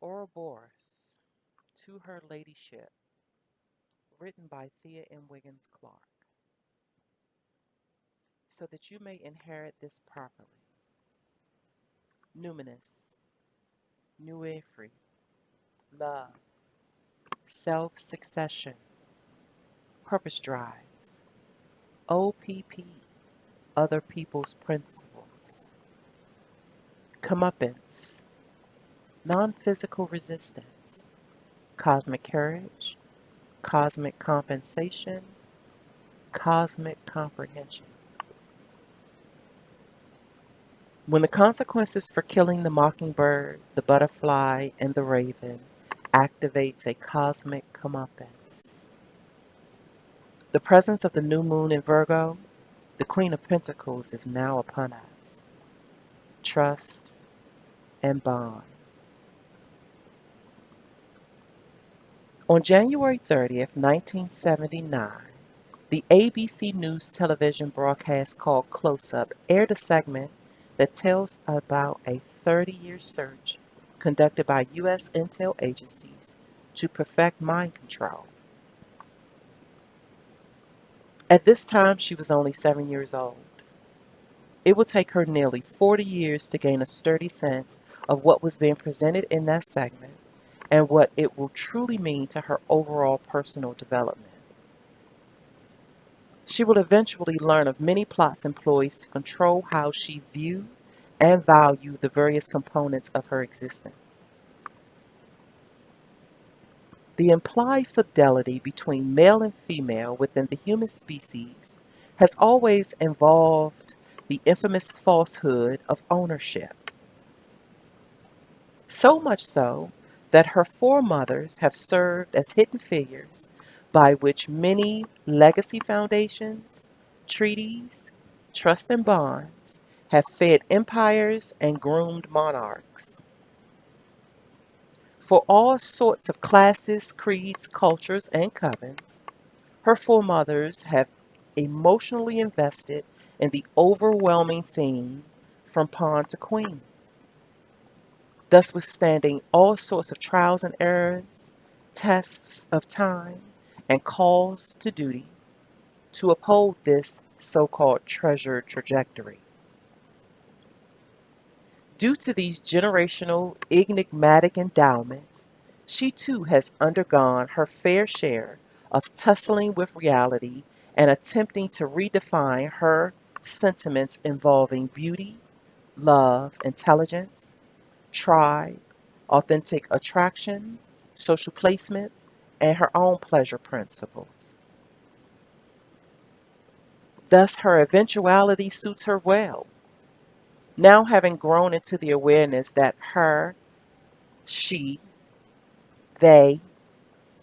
OUROBOROS, to her Ladyship, written by TheaMWC, so that you may inherit this properly. Numinous, Nuefri, love, self-succession, purpose drives, OPP, other people's principles, comeuppance, non-physical resistance, cosmic courage, cosmic compensation, cosmic comprehension. When the consequences for killing the mockingbird, the butterfly, and the raven activates a cosmic comeuppance. The presence of the new moon in Virgo, the Queen of Pentacles, is now upon us. Trust and bond. On January 30th, 1979, the ABC News television broadcast called Close Up aired a segment that tells about a 30-year search conducted by U.S. intel agencies to perfect mind control. At this time, she was only 7 years old. It would take her nearly 40 years to gain a sturdy sense of what was being presented in that segment and what it will truly mean to her overall personal development. She will eventually learn of many plots employed to control how she viewed and valued the various components of her existence. The implied fidelity between male and female within the human species has always involved the infamous falsehood of ownership. So much so that her foremothers have served as hidden figures by which many legacy foundations, treaties, trusts, and bonds have fed empires and groomed monarchs. For all sorts of classes, creeds, cultures, and covens, her foremothers have emotionally invested in the overwhelming theme from pawn to queen, thus withstanding all sorts of trials and errors, tests of time, and calls to duty to uphold this so-called treasured trajectory. Due to these generational enigmatic endowments, she too has undergone her fair share of tussling with reality and attempting to redefine her sentiments involving beauty, love, intelligence, tribe, authentic attraction, social placements, and her own pleasure principles. Thus, her eventuality suits her well. Now, having grown into the awareness that her, she, they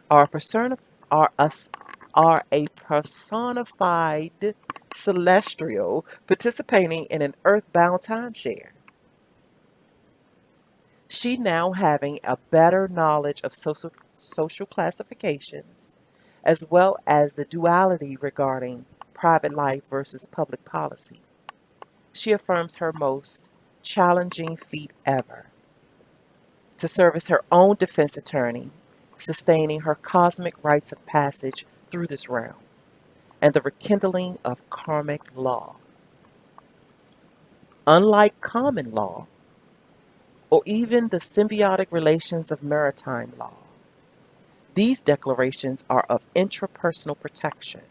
are, are, us, are a personified celestial participating in an earthbound timeshare. She now having a better knowledge of social classifications, as well as the duality regarding private life versus public policy. She affirms her most challenging feat ever to serve as her own defense attorney, sustaining her cosmic rites of passage through this realm and the rekindling of karmic law. Unlike common law, or even the symbiotic relations of maritime law, these declarations are of intrapersonal protection.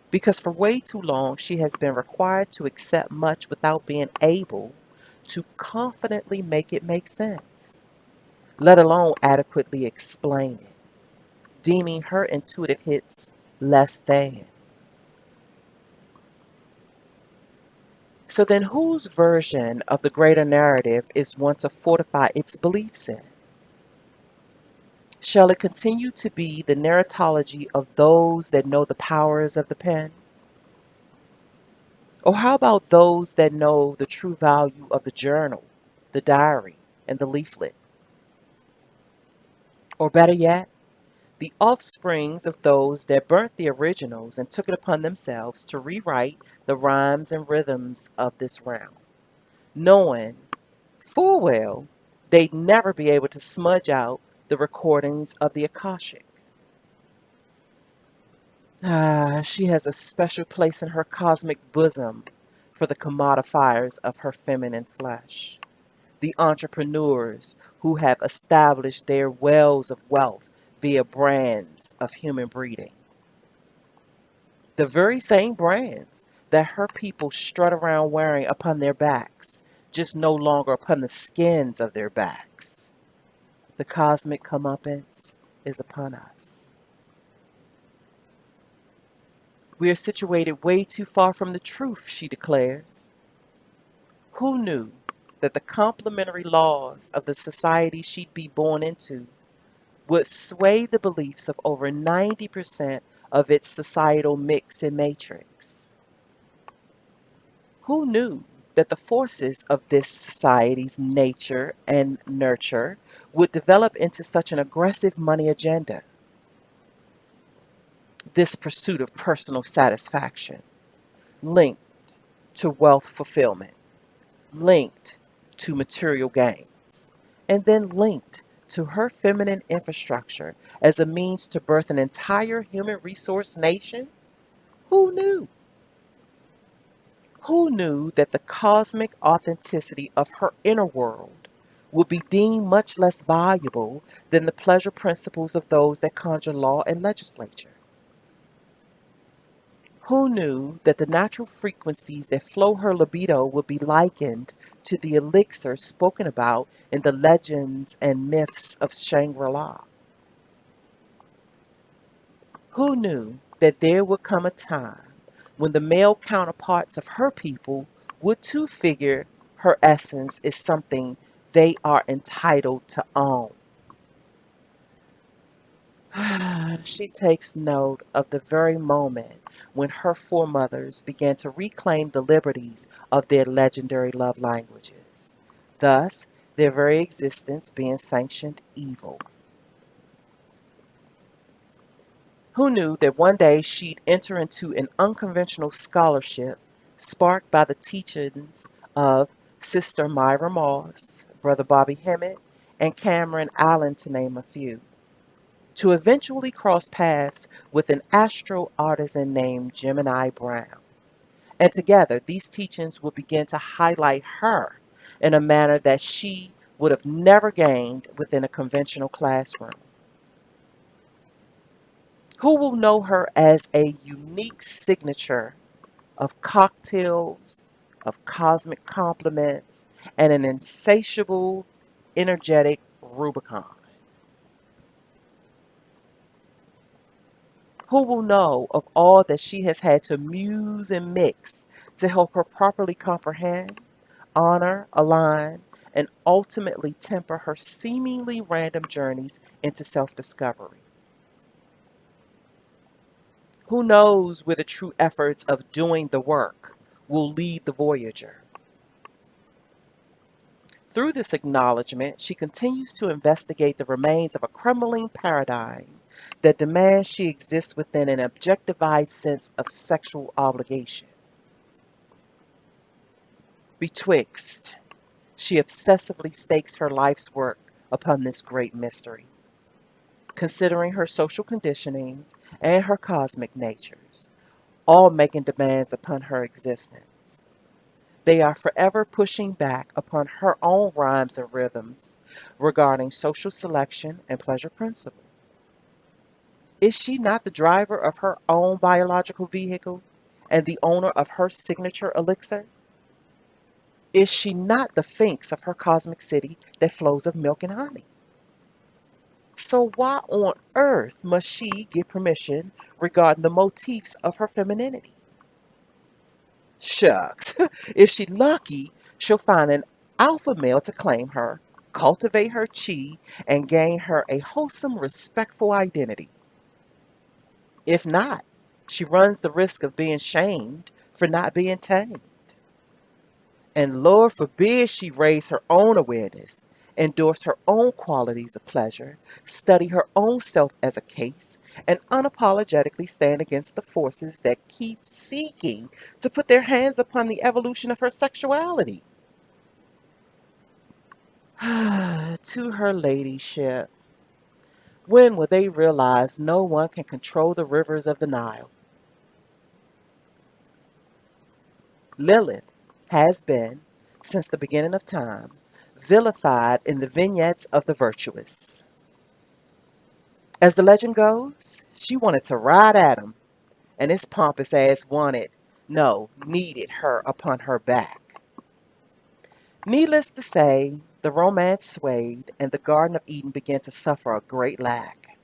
Because for way too long she has been required to accept much without being able to confidently make it make sense, let alone adequately explain it, deeming her intuitive hits less than. So then whose version of the greater narrative is one to fortify its beliefs in? Shall it continue to be the narratology of those that know the powers of the pen? Or how about those that know the true value of the journal, the diary, and the leaflet? Or better yet, the offsprings of those that burnt the originals and took it upon themselves to rewrite the rhymes and rhythms of this realm, knowing full well They'd never be able to smudge out the recordings of the Akashic. She has a special place in her cosmic bosom for the commodifiers of her feminine flesh, the entrepreneurs who have established their wells of wealth via brands of human breeding. The very same brands that her people strut around wearing upon their backs, just no longer upon the skins of their backs. The cosmic comeuppance is upon us. We are situated way too far from the truth, she declares. Who knew that the complementary laws of the society she'd be born into would sway the beliefs of over 90% of its societal mix and matrix? Who knew that the forces of this society's nature and nurture would develop into such an aggressive money agenda? This pursuit of personal satisfaction, linked to wealth fulfillment, linked to material gains, and then linked to her feminine infrastructure as a means to birth an entire human resource nation? Who knew? Who knew that the cosmic authenticity of her inner world would be deemed much less valuable than the pleasure principles of those that conjure law and legislature? Who knew that the natural frequencies that flow her libido would be likened to the elixir spoken about in the legends and myths of Shangri-La? Who knew that there would come a time when the male counterparts of her people would too figure her essence is something they are entitled to own? She takes note of the very moment when her foremothers began to reclaim the liberties of their legendary love languages, thus, their very existence being sanctioned evil. Who knew that one day she'd enter into an unconventional scholarship sparked by the teachings of Sister Myra Moss, Brother Bobby Hemmett, and Cameron Allen, to name a few, to eventually cross paths with an astro artisan named Gemini Brown. And together, these teachings will begin to highlight her in a manner that she would have never gained within a conventional classroom. Who will know her as a unique signature of cocktails, of cosmic compliments, and an insatiable, energetic Rubicon? Who will know of all that she has had to muse and mix to help her properly comprehend, honor, align, and ultimately temper her seemingly random journeys into self discovery? Who knows where the true efforts of doing the work will lead the voyager? Through this acknowledgement, she continues to investigate the remains of a crumbling paradigm that demands she exists within an objectivized sense of sexual obligation. Betwixt, she obsessively stakes her life's work upon this great mystery, considering her social conditionings and her cosmic natures, all making demands upon her existence. They are forever pushing back upon her own rhymes and rhythms regarding social selection and pleasure principle. Is she not the driver of her own biological vehicle and the owner of her signature elixir? Is she not the sphinx of her cosmic city that flows of milk and honey? So why on earth must she get permission regarding the motifs of her femininity? Shucks, if she lucky, she'll find an alpha male to claim her, cultivate her chi, and gain her a wholesome, respectful identity. If not, she runs the risk of being shamed for not being tamed. And Lord forbid she raise her own awareness, endorse her own qualities of pleasure, study her own self as a case, and unapologetically stand against the forces that keep seeking to put their hands upon the evolution of her sexuality. To her ladyship, when will they realize no one can control the rivers of the Nile? Lilith has been, since the beginning of time, vilified in the vignettes of the virtuous. As the legend goes, she wanted to ride at him, and his pompous ass wanted, no, needed her upon her back. Needless to say, the romance swayed, and the Garden of Eden began to suffer a great lack.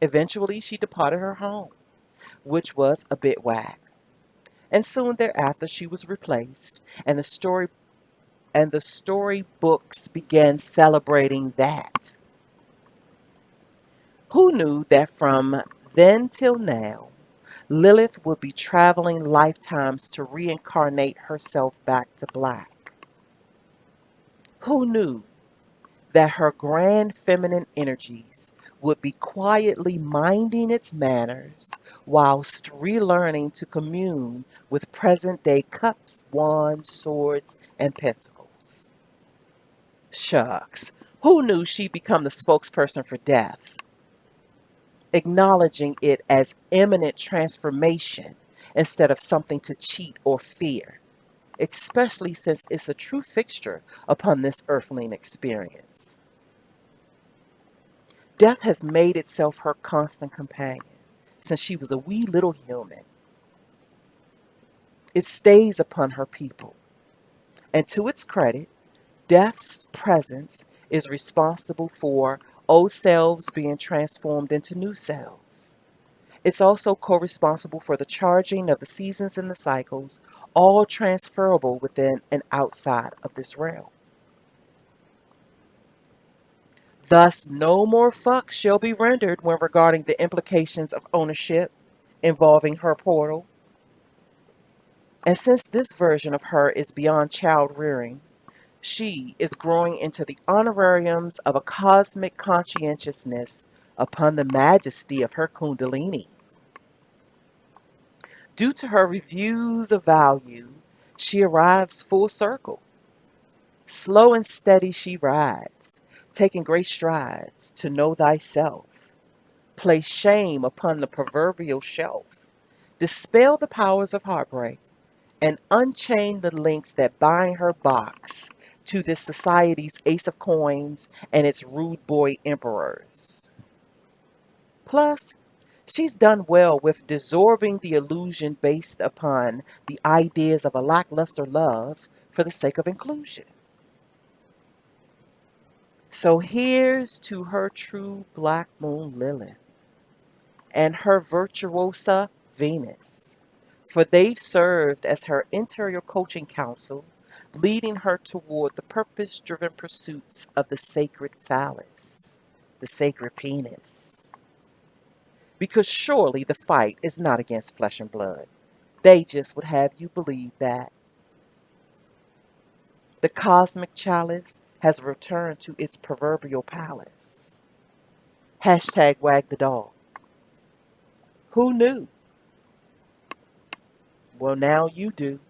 Eventually, she departed her home, which was a bit whack, and soon thereafter she was replaced, and the storybooks began celebrating that. Who knew that from then till now, Lilith would be traveling lifetimes to reincarnate herself back to black? Who knew that her grand feminine energies would be quietly minding its manners whilst relearning to commune with present day cups, wands, swords, and pentacles? Shucks, who knew she'd become the spokesperson for death, acknowledging it as imminent transformation instead of something to cheat or fear, especially since it's a true fixture upon this earthling experience. Death has made itself her constant companion since she was a wee little human. It stays upon her people, and to its credit, death's presence is responsible for old selves being transformed into new selves. It's also co-responsible for the charging of the seasons and the cycles, all transferable within and outside of this realm. Thus, no more fucks shall be rendered when regarding the implications of ownership involving her portal. And since this version of her is beyond child rearing, she is growing into the honorariums of a cosmic conscientiousness upon the majesty of her Kundalini. Due to her reviews of value, she arrives full circle. Slow and steady she rides, taking great strides to know thyself, place shame upon the proverbial shelf, dispel the powers of heartbreak, and unchain the links that bind her box to this society's ace of coins and its rude boy emperors. Plus, she's done well with desorbing the illusion based upon the ideas of a lackluster love for the sake of inclusion. So here's to her true black moon Lilith and her virtuosa Venus, for they've served as her interior coaching counsel, leading her toward the purpose driven pursuits of the sacred phallus, the sacred penis. Because surely the fight is not against flesh and blood. They just would have you believe that. The cosmic chalice has returned to its proverbial palace. Hashtag wag the dog. Who knew? Well, now you do.